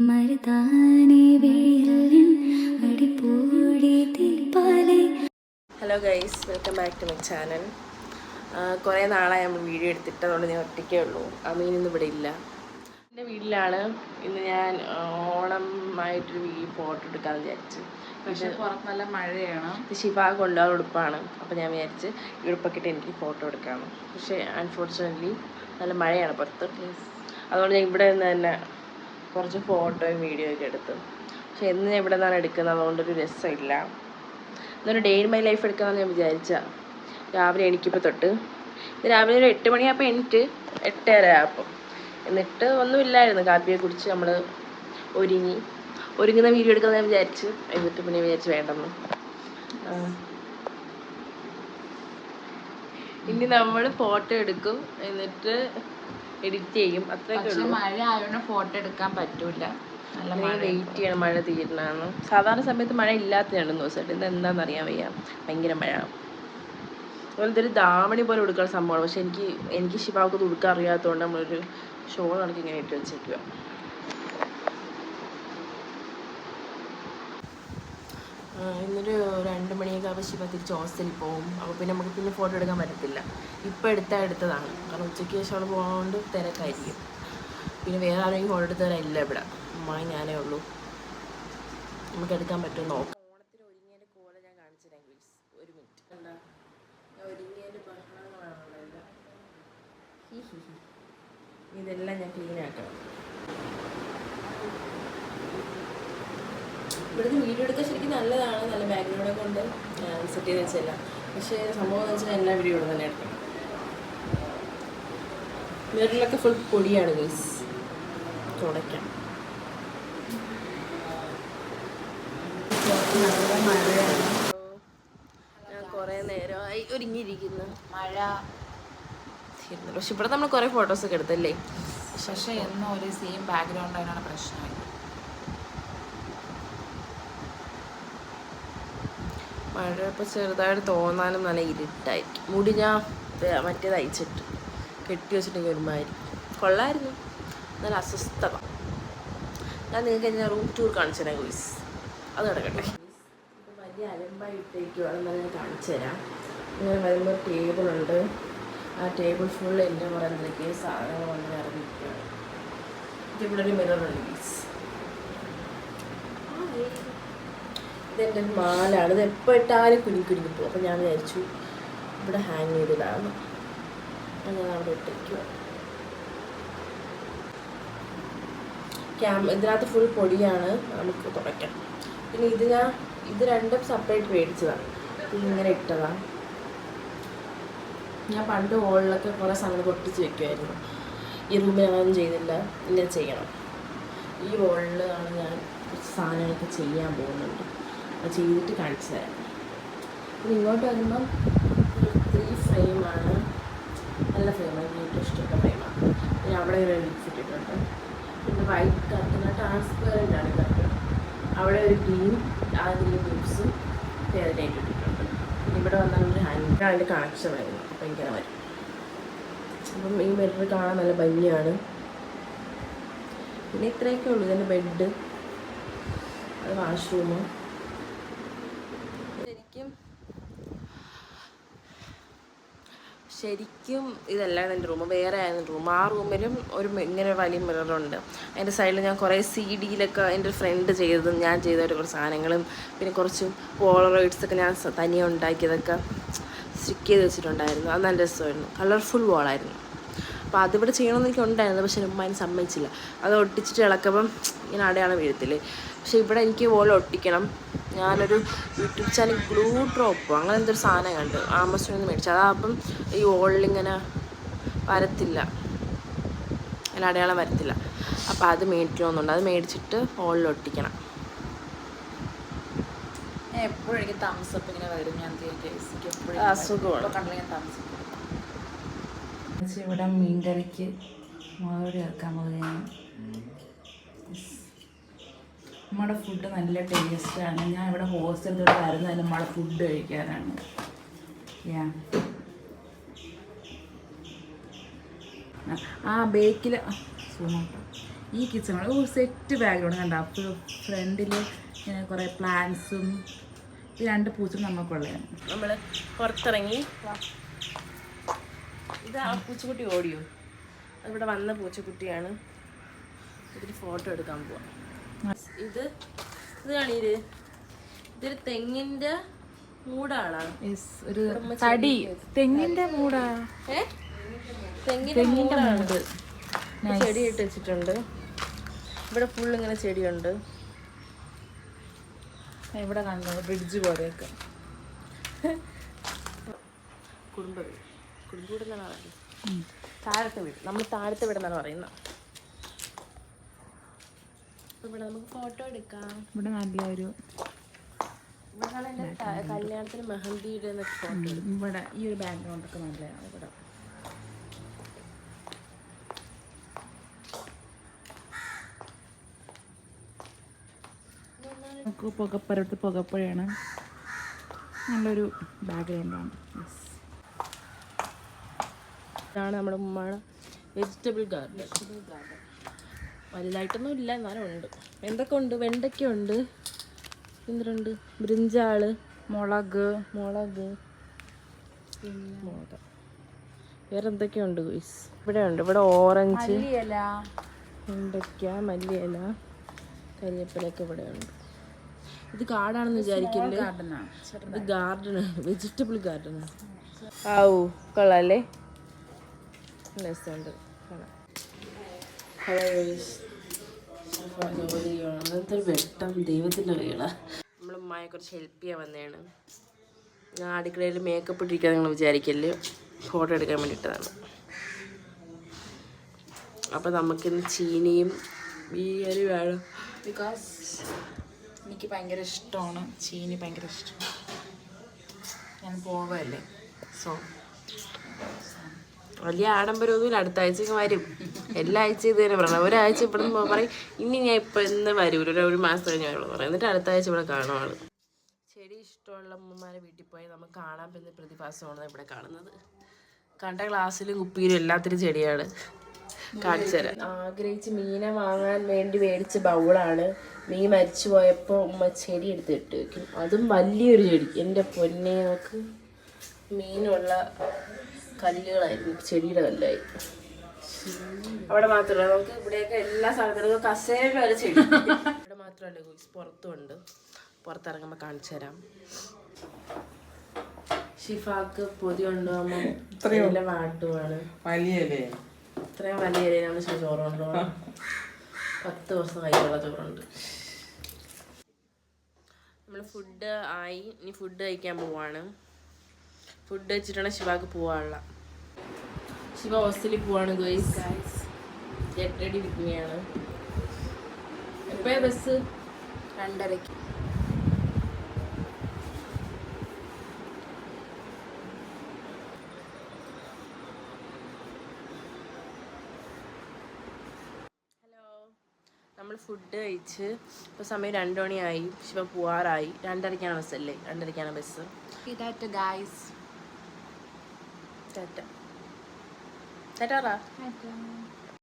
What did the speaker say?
Hello guys, welcome back to my channel. കുറേ നാളായി നമ്മൾ വീഡിയോ എടുത്തിട്ട്, അതുകൊണ്ട് ഞാൻ ഒറ്റയ്ക്കേ ഉള്ളൂ. അമീൻ ഇന്ന് ഇവിടെ ഇല്ല. എൻ്റെ വീട്ടിലാണ്. ഇന്ന് ഞാൻ ഓണമായിട്ടൊരു ഫോട്ടോ എടുക്കാമെന്ന് വിചാരിച്ചു. പക്ഷേ പുറത്ത് നല്ല മഴയാണ്. ഷിഫാ കൊണ്ടുപോകാൻ ഉടുപ്പാണ്. അപ്പോൾ ഞാൻ വിചാരിച്ച് ഈ ഉടുപ്പൊക്കെ ഇട്ട് എനിക്ക് ഫോട്ടോ എടുക്കാമെന്ന്. പക്ഷേ അൺഫോർച്ചുനേറ്റ്ലി നല്ല മഴയാണ് പുറത്ത്. അതുകൊണ്ട് ഞാൻ ഇവിടെ നിന്ന് തന്നെ കുറച്ച് ഫോട്ടോയും വീഡിയോ ഒക്കെ എടുത്തു. പക്ഷെ എന്ന് ഞാൻ ഇവിടെ നിന്നാണ് എടുക്കുന്നത്, അതുകൊണ്ടൊരു രസമില്ല. എന്നൊരു ഡേ ഇൻ മൈ ലൈഫ് എടുക്കാമെന്ന് ഞാൻ വിചാരിച്ച രാവിലെ എണീക്കിപ്പോൾ തൊട്ട്. ഇത് രാവിലെ ഒരു 8 മണിയാകുമ്പോൾ എണീറ്റ് 8:30 ആയപ്പോൾ. എന്നിട്ട് ഒന്നുമില്ലായിരുന്നു. കാപ്പിയെ കുടിച്ച് നമ്മൾ ഒരുങ്ങുന്ന വീഡിയോ എടുക്കാമെന്ന് ഞാൻ വിചാരിച്ചു. എന്നിട്ട് പിന്നെ വിചാരിച്ച് വേണ്ടെന്ന്. ഇനി നമ്മൾ ഫോട്ടോ എടുക്കും, എന്നിട്ട് എഡിറ്റ് ചെയ്യും. അത്രയൊക്കെ ഉള്ളൂ. മഴ ആയതുകൊണ്ട് ഫോട്ടോ എടുക്കാൻ പറ്റൂല. നല്ല വെയിറ്റ് ചെയ്യണം മഴ തീരണമാണ്. സാധാരണ സമയത്ത് മഴ ഇല്ലാത്ത 2 ദിവസമായിട്ട്. ഇന്ന് എന്താണെന്ന് അറിയാൻ വയ്യ, ഭയങ്കര മഴ. അതുപോലെ ഇതൊരു ദാവണി പോലെ ഉടുക്കുന്ന സംഭവമാണ്. പക്ഷെ എനിക്ക് ശിവാക്ക് ഉടുക്കാൻ അറിയാത്തതുകൊണ്ട് നമ്മളൊരു ഷോൾ കണക്ക് ഇങ്ങനെ ഇട്ട് വെച്ചേക്കുക. ഇന്നൊരു 2 മണിയൊക്കെ ആകുമ്പോൾ ശിവ തിരിച്ച് ഹോസ്റ്റലിൽ പോകും. അപ്പോൾ പിന്നെ നമുക്ക് പിന്നെ ഫോട്ടോ എടുക്കാൻ പറ്റത്തില്ല. ഇപ്പോൾ എടുത്തതാണ്. കാരണം ഉച്ചയ്ക്ക് ശേഷം അവിടെ പോകുന്നതുകൊണ്ട് തിരക്കായിരിക്കും. പിന്നെ വേറെ ആരെങ്കിലും ഫോട്ടോ എടുത്ത് തരാനില്ല ഇവിടെ. അമ്മായി ഞാനേ ഉള്ളൂ. നമുക്ക് എടുക്കാൻ പറ്റുമോ നോക്കാം. ഓണത്തിന് ഒരുങ്ങിയതിൻ്റെ കോല ഞാൻ കാണിച്ചു തരാം പ്ലീസ്. ഒരു മിനിറ്റ്. എന്താ ഞാൻ ഒരുങ്ങിയതിൻ്റെ ബഹളങ്ങളാണല്ലോ. ഇതെല്ലാം ഞാൻ ക്ലീൻ ആക്കണം. ഇവിടുന്ന് വീഡിയോ എടുക്കാൻ ശരിക്കും നല്ലതാണ്. നല്ല ബാക്ക്ഗ്രൗണ്ടൊക്കെ കൊണ്ട് സെറ്റ് ചെയ്ത് വെച്ചല്ല. പക്ഷേ സംഭവം എന്ന് വെച്ചാൽ എല്ലാ വീഡിയോ ഇവിടെ തന്നെ എടുക്കണം. മിററിലൊക്കെ ഫുൾ പൊടിയാണ് ഗൈസ്. തുടയ്ക്കാം. നല്ല മഴയാണ്. ഞാൻ കുറേ നേരമായി ഒരുങ്ങിയിരിക്കുന്നു. മഴ തീർന്നില്ല. പക്ഷെ ഇവിടെ നമ്മൾ കുറേ ഫോട്ടോസൊക്കെ എടുത്തല്ലേ. പക്ഷേ എന്നും ഒരു സെയിം ബാക്ക്ഗ്രൗണ്ട് അതിനാണ് പ്രശ്നമായി. മഴ ഇപ്പോൾ ചെറുതായിട്ട് തോന്നാനും നല്ല ഇരുട്ടായിരിക്കും. മുടി ഞാൻ മറ്റേത് അയച്ചിട്ട് കെട്ടി വെച്ചിട്ടുണ്ടെങ്കിൽ ഒരുമാതിരി കൊള്ളായിരുന്നു. നല്ല അസ്വസ്ഥത. ഞാൻ നിങ്ങൾക്ക് ഞാൻ റൂം ടൂർ കാണിച്ചു തരാം ഗോയ്സ്. അത് കിടക്കട്ടെ. ഇപ്പം വലിയ അലമ്പായിട്ടേക്കുവാണെന്ന് ഞാൻ കാണിച്ചു തരാം. ഇങ്ങനെ വരുമ്പോൾ ടേബിളുണ്ട്. ആ ടേബിൾ ഫുൾ എൻ്റെ കുറേ എന്തൊക്കെയോ സാധനങ്ങൾ കൊണ്ട് നിറഞ്ഞിരിക്കുകയാണ്. ഇവിടെ ഒരു മിററുണ്ട് ഗോയ്സ്. ഇതെൻ്റെ മാലാണ്. ഇത് എപ്പോൾ ഇട്ടാലും കുരുങ്ങി പോകും. അപ്പോൾ ഞാൻ വിചാരിച്ചു ഇവിടെ ഹാങ് ചെയ്തിടാണ്. ഞാൻ അവിടെ ഇട്ടേക്കുക. ഇതിനകത്ത് ഫുൾ പൊടിയാണ്. നമുക്ക് തുടയ്ക്കാം. പിന്നെ ഇത് രണ്ടും സെപ്പറേറ്റ് മേടിച്ചതാണ്. ഇതിങ്ങനെ ഇട്ടതാണ്. ഞാൻ പണ്ട് ഹോളിലൊക്കെ കുറേ സാധനം പൊട്ടിച്ച് വെക്കുമായിരുന്നു. ഈ റൂമിൽ അങ്ങനൊന്നും ചെയ്തില്ല. ഇല്ല, ചെയ്യണം. ഈ ഹോളിലാണ് ഞാൻ സാധനങ്ങളൊക്കെ ചെയ്യാൻ പോകുന്നുണ്ട്. അത് ചെയ്തിട്ട് കാണിച്ചു തരാം. പിന്നെ ഇങ്ങോട്ട് വരുമ്പം 3 ഫ്രെയിമാണ്. നല്ല ഫ്രെയിമാണ്. എനിക്ക് ഏറ്റവും ഇഷ്ടപ്പെട്ട ഫ്രെയിമാണ്. പിന്നെ അവിടെ ഒരു ലിപ്സ് ഇട്ടിട്ടുണ്ട്. പിന്നെ വൈറ്റ് കർട്ടൻ, ട്രാൻസ്പെറൻ്റ് ആണ് കർട്ടൻ. അവിടെ ഒരു ഗ്രീൻ അതിൻ്റെ ലിപ്സും ഫേവറേറ്റ് ഇട്ടിട്ടുണ്ട്. പിന്നെ ഇവിടെ വന്നാൽ ഒരു ഹാൻഡ് അതിൻ്റെ കണക്ഷൻ വരുന്നു. അപ്പോൾ ഇങ്ങനെ വരും. അപ്പം ഈ മിറർ കാണാൻ നല്ല ഭംഗിയാണ്. പിന്നെ ഇത്രയൊക്കെ ഉള്ളൂ. ഇതിൻ്റെ ബെഡ്, അത് വാഷ്റൂം. ശരിക്കും ഇതല്ലായിരുന്നു എൻ്റെ റൂം. വേറെ ആയിരുന്നു റൂം. ആ റൂമിലും ഇങ്ങനെ വലിയ മിററുണ്ട്. അതിൻ്റെ സൈഡിൽ ഞാൻ കുറേ CD-യിലൊക്കെ എൻ്റെ ഫ്രണ്ട് ചെയ്തതും ഞാൻ ചെയ്ത കുറച്ച് സാധനങ്ങളും പിന്നെ കുറച്ച് പോളറോയിഡ്സൊക്കെ ഞാൻ തനിയെ ഉണ്ടാക്കിയതൊക്കെ സ്റ്റിക്ക് ചെയ്ത് വെച്ചിട്ടുണ്ടായിരുന്നു. അത് നല്ല രസമായിരുന്നു. കളർഫുൾ വോളായിരുന്നു. അപ്പോൾ അതിവിടെ ചെയ്യണമെന്ന് എനിക്ക് ഉണ്ടായിരുന്നു. പക്ഷെ ഉമ്മ അതിന് സമ്മതിച്ചില്ല. അത് ഒട്ടിച്ചിട്ട് ഇളക്കുമ്പം ഇങ്ങനെ അടയാളം വീഴത്തില്ലേ. പക്ഷെ ഇവിടെ എനിക്ക് വോൾ ഒട്ടിക്കണം. ഞാനൊരു യൂട്യൂബ് ചാനൽ ഗ്ലൂ ഡ്രോപ്പോ അങ്ങനെ എന്തൊരു സാധനം കണ്ട് ആമസോണിൽ നിന്ന് മേടിച്ചു. അതാകുമ്പം ഈ വോളിലിങ്ങനെ വരത്തില്ല, അങ്ങനെ അടയാളം വരത്തില്ല. അപ്പോൾ അത് മേടിക്കണമെന്നുണ്ട്. അത് മേടിച്ചിട്ട് വോളിൽ ഒട്ടിക്കണം. എപ്പോഴും എനിക്ക് തംസപ്പ് ഇങ്ങനെ വരും. ഞാൻ അസുഖമാണ്. കണ്ടെങ്കിൽ തംസപ്പ്. ഇവിടെ മീൻകറിക്ക് മുളക് ചേർക്കാൻ പോകുകയാണ്. നമ്മുടെ ഫുഡ് നല്ല ടേസ്റ്റാണ്. ഞാൻ ഇവിടെ ഹോസ്റ്റലിലൂടെ വരുന്നത് നമ്മുടെ ഫുഡ് കഴിക്കാനാണ്. ആ ബേക്കിൽ ഈ കിച്ചൺ ഒരു സെറ്റ് ബാക്ക്ഗ്രൗണ്ട് കണ്ട. അപ്പോൾ ഫ്രണ്ടിൽ ഇങ്ങനെ കുറേ പ്ലാന്റ്സും ഈ 2 പൂച്ചകൾ നമുക്കുള്ളതാണ്. നമ്മൾ പുറത്തിറങ്ങി. ഇത് ആ പൂച്ചക്കുട്ടി ഓടിയോ? അതിവിടെ വന്ന പൂച്ചക്കുട്ടിയാണ്. ഇതിൽ ഫോട്ടോ എടുക്കാൻ പോവാം. ഇത് കാണീര്, ഇതൊരു തെങ്ങിൻ്റെ മൂടാണ്. ഒരു തടി തെങ്ങിൻ്റെ മൂടാ. തെങ്ങിൻ്റെ മൂടാണ്. ചെടി ഇട്ട് വെച്ചിട്ടുണ്ട്. ഇവിടെ ഫുൾ ഇങ്ങനെ ചെടിയുണ്ട്. ഇവിടെ കണ്ടോ ബ്രിഡ്ജ് പോലെയൊക്കെ. കുടുംബ വീട് എന്നാണ് പറയുന്നത്. താഴത്തെ വീട്. നമ്മൾ താഴത്തെ വീടെന്നാണ് പറയുന്നത്. ഇവിടെ നമുക്ക് ഫോട്ടോ എടുക്കാം. ഇവിടെ നല്ലൊരു കല്യാണത്തിന് മെഹന്തിയുടെ ഫോട്ടോ. ഇവിടെ ഈ ഒരു ബാക്ക്ഗ്രൗണ്ടൊക്കെ നല്ലതാണ്. ഇവിടെ നമുക്ക് പുകപ്പുഴയാണ്. നല്ലൊരു ബാക്ക്ഗ്രൗണ്ടാണ്. ഇതാണ് നമ്മുടെ ഉമ്മയുടെ വെജിറ്റബിൾ ഗാർഡൻ. വലുതായിട്ടൊന്നും ഇല്ല, എന്നാലും ഉണ്ട്. എന്തൊക്കെ ഉണ്ട്? വെണ്ടയ്ക്ക ഉണ്ട്, എന്തുണ്ട്, ബ്രിഞ്ചാള്, മുളക് പിന്നെ വേറെ എന്തൊക്കെയുണ്ട് ഗുയ്സ്? ഇവിടെ ഉണ്ട്. ഇവിടെ ഓറഞ്ച്, വെണ്ടയ്ക്ക, മല്ലിയില, കരിവേപ്പിലൊക്കെ ഇവിടെ ഉണ്ട്. ഇത് കാടാണെന്ന് വിചാരിക്കില്ലേ, ഇത് ഗാർഡനാണ്, വെജിറ്റബിൾ ഗാർഡനാണ്. ആവൂ, കൊള്ളാല്ലേ, രസമുണ്ട് കാണാൻ. അങ്ങനത്തെ ഒരു വെട്ടം ദൈവത്തിൻ്റെ കൈകളാ. നമ്മൾ ഉമ്മയെ കുറച്ച് ഹെൽപ്പ് ചെയ്യാൻ വന്നതാണ്. ഞാൻ അടുക്കളയിൽ മേക്കപ്പ് ഇട്ടിരിക്കാൻ നിങ്ങൾ വിചാരിക്കല്, ഫോട്ടോ എടുക്കാൻ വേണ്ടിയിട്ടതാണ്. അപ്പം നമുക്കിന്ന് ചീനിയും ബീയരി വേണം. ബിക്കോസ് എനിക്ക് ഭയങ്കര ഇഷ്ടമാണ് ചീനി, ഭയങ്കര ഇഷ്ടം. ഞാൻ പോവല്ലേ, സോ വലിയ ആഡംബരമൊന്നുമില്ല. അടുത്ത ആഴ്ചക്ക് വരും. എല്ലാ ആഴ്ചയും ഇത് തന്നെ പറയണം. ഒരാഴ്ച ഇവിടെ നിന്ന് പറയും ഇനി ഞാൻ ഇപ്പം ഇന്ന് വരും, ഒരു മാസം കഴിഞ്ഞ് വരുള്ളൂ പറയും. എന്നിട്ട് അടുത്ത ആഴ്ച ഇവിടെ കാണുവാണ്. ചെടി ഇഷ്ടമുള്ള അമ്മമാരെ വീട്ടിൽ പോയി നമുക്ക് കാണാൻ പറ്റുന്ന പ്രതിഭാസമാണ് ഇവിടെ കാണുന്നത്. കണ്ട ഗ്ലാസ്സിലും കുപ്പിയിലും എല്ലാത്തിനും ചെടിയാണ്. കാണിച്ചു തരാം. ആഗ്രഹിച്ച് മീനെ വാങ്ങാൻ വേണ്ടി മേടിച്ച ബൗളാണ്. മീൻ മരിച്ചു പോയപ്പോൾ ഉമ്മ ചെടി എടുത്തിട്ട് വെക്കും. അതും വലിയൊരു ചെടി. എൻ്റെ പൊന്നെ, നോക്ക്, മീനുള്ള കല്ലുകളായിരുന്നു, ചെടിയുടെ കല്ലായി. അവിടെ മാത്രമല്ല, നമുക്ക് ഇവിടെയൊക്കെ എല്ലാ സ്ഥലത്തിലും കസേര വരെ ചെടി. ഇവിടെ മാത്രമല്ല ഗുയ്സ്, പുറത്തുമുണ്ട്. പുറത്തിറങ്ങുമ്പോൾ കാണിച്ചു തരാം. ഷിഫാക്ക് പൊതി കൊണ്ടുപോകുമ്പോൾ നല്ല വാട്ടുവാണ്. ഇത്രയും വലിയ ഇലയിലാണ് ചോറ് കൊണ്ടുപോകണം. 10 ദിവസം കയ്യിലുള്ള ചോറുണ്ട്. നമ്മൾ ഫുഡ് ആയി, ഇനി ഫുഡ് കഴിക്കാൻ പോവാണ്. ഫുഡ് വെച്ചിട്ടാണ് ശിവാക്ക് പോവാനുള്ള. ശിവ ഹോസ്റ്റലിൽ പോവാണ് guys. Get ready with me ആണ്. എപ്പോഴാ ബസ്? 2:30. ഹലോ, നമ്മൾ ഫുഡ് കഴിച്ച് ഇപ്പോൾ സമയം 2 മണിയായി. ശിവ പോവാറായി. 2:30 ബസ്സല്ലേ? 2:30 ബസ്. ഗായ്സ്, ടാറ്റ.